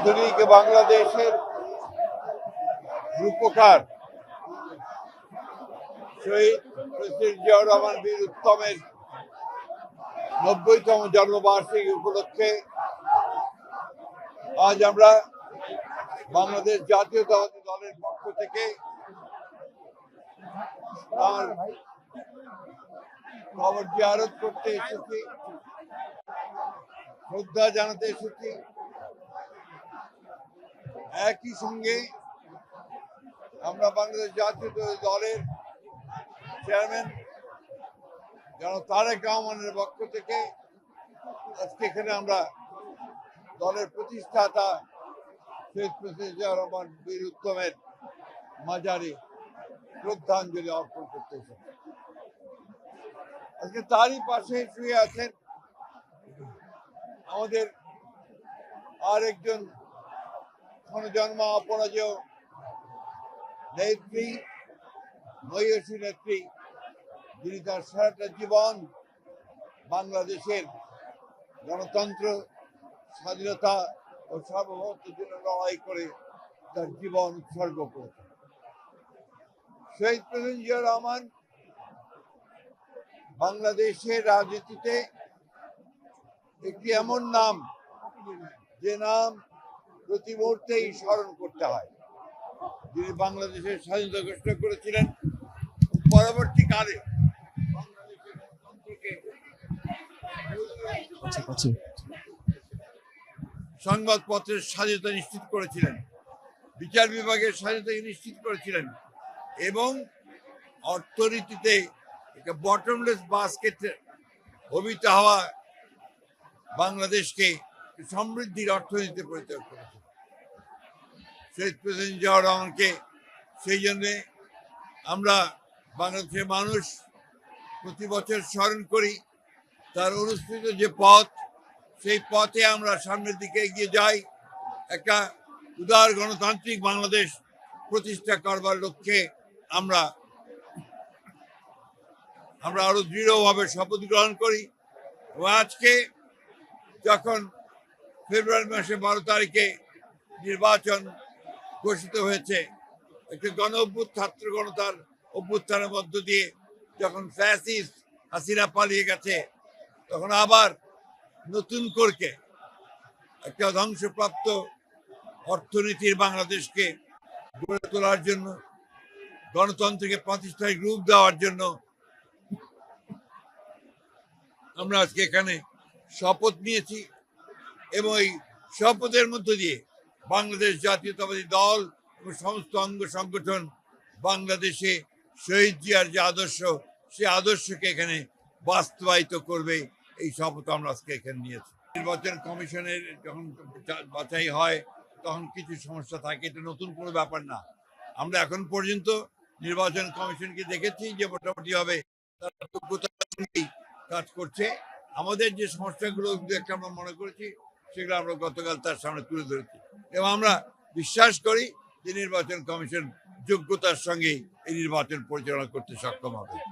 আধুনিক বাংলাদেশের রূপকার শহীদ প্রেসিডেন্ট জিয়াউর রহমান বীর উত্তমের ৯০তম জন্মবার্ষিকী উপলক্ষে আজ আমরা বাংলাদেশ জাতীয়তাবাদী দলের পক্ষ থেকে তার কবর জিয়ারত করতে এসেছি, শ্রদ্ধা জানাতে এসেছি। একই সঙ্গে আমরা বাংলাদেশ জাতীয়তাবাদী দলের চেয়ারম্যান জনাব তারেক রহমানের পক্ষ থেকে আজকে এখানে আমরা দলের প্রতিষ্ঠাতা শহীদ প্রেসিডেন্ট জিয়াউর রহমান বীর উত্তমের মাজারে শ্রদ্ধাঞ্জলি অর্পণ করতে এসেছি। আজকে তারই পাশে শুয়ে আছেন আমাদের আরেকজন জন্ম অপরাজেয় নেত্রী, মহিষী নেত্রী, যিনি তার সারাটা জীবন বাংলাদেশের গণতন্ত্র, স্বাধীনতা ও সার্বভৌমত্বের জন্য লড়াই করে তার জীবন উৎসর্গ করেছেন। শহীদ প্রেসিডেন্ট জিয়াউর রহমান বাংলাদেশের রাজনীতিতে একটি এমন নাম, যে নাম প্রতি মুহূর্তেই স্মরণ করতে হয়। যিনি বাংলাদেশের স্বাধীনতা ঘোষণা করেছিলেন, পরবর্তীকালে সংবাদপত্রের স্বাধীনতা নিশ্চিত করেছিলেন, বিচার বিভাগের স্বাধীনতা নিশ্চিত করেছিলেন এবং অর্থনীতিতে একটা বটমলেস বাস্কেটে অভিত হওয়া বাংলাদেশকে সমৃদ্ধির অর্থনীতিতে পরিচয় করেছে। শহীদ প্রেসিডেন্ট জিয়াউর রহমানকে সেই জন্যে আমরা বাংলাদেশের মানুষ প্রতি বছর স্মরণ করি। তার অনুসৃত যে পথ, সেই পথে আমরা সামনের দিকে এগিয়ে যাই। একটা উদার গণতান্ত্রিক বাংলাদেশ প্রতিষ্ঠা করবার লক্ষ্যে আমরা আরো দৃঢ়ভাবে শপথ গ্রহণ করি। এবং আজকে যখন ফেব্রুয়ারি মাসে 12 তারিখে নির্বাচন ঘোষিত হয়েছে, একটি ছাত্র গণতার অভ্যুত্থানের মধ্য দিয়ে যখন ফ্যাসিস্ট হাসিনা পালিয়ে গেছে, তখন আবার নতুন করে একটা ধ্বংসপ্রাপ্ত অর্থনীতির বাংলাদেশকে গড়ে তোলার জন্য, গণতন্ত্রকে প্রাতিষ্ঠানিক রূপ দেওয়ার জন্য আমরা আজকে এখানে শপথ নিয়েছি। এবং এই শপথের মধ্য দিয়ে বাংলাদেশ জাতীয়তাবাদী দল এবং সমস্ত অঙ্গ সংগঠন বাংলাদেশে শহীদ জিয়ার যে আদর্শ, সেই আদর্শকে এখানে বাস্তবায়িত করবে, এই শপথ আমরা আজকে এখানে নিয়েছি। নির্বাচন কমিশনের যখন বাছাই হয় তখন কিছু সমস্যা থাকে, এটা নতুন কোনো ব্যাপার না। আমরা এখন পর্যন্ত নির্বাচন কমিশনকে দেখেছি যে মোটামুটি ভাবে তারা কাজ করছে। আমাদের যে সমস্যাগুলো আমরা মনে করেছি, সেগুলো আমরা গতকাল তার সামনে তুলে ধরেছি এবং আমরা বিশ্বাস করি যে নির্বাচন কমিশন যোগ্যতার সঙ্গে এই নির্বাচন পরিচালনা করতে সক্ষম হবে।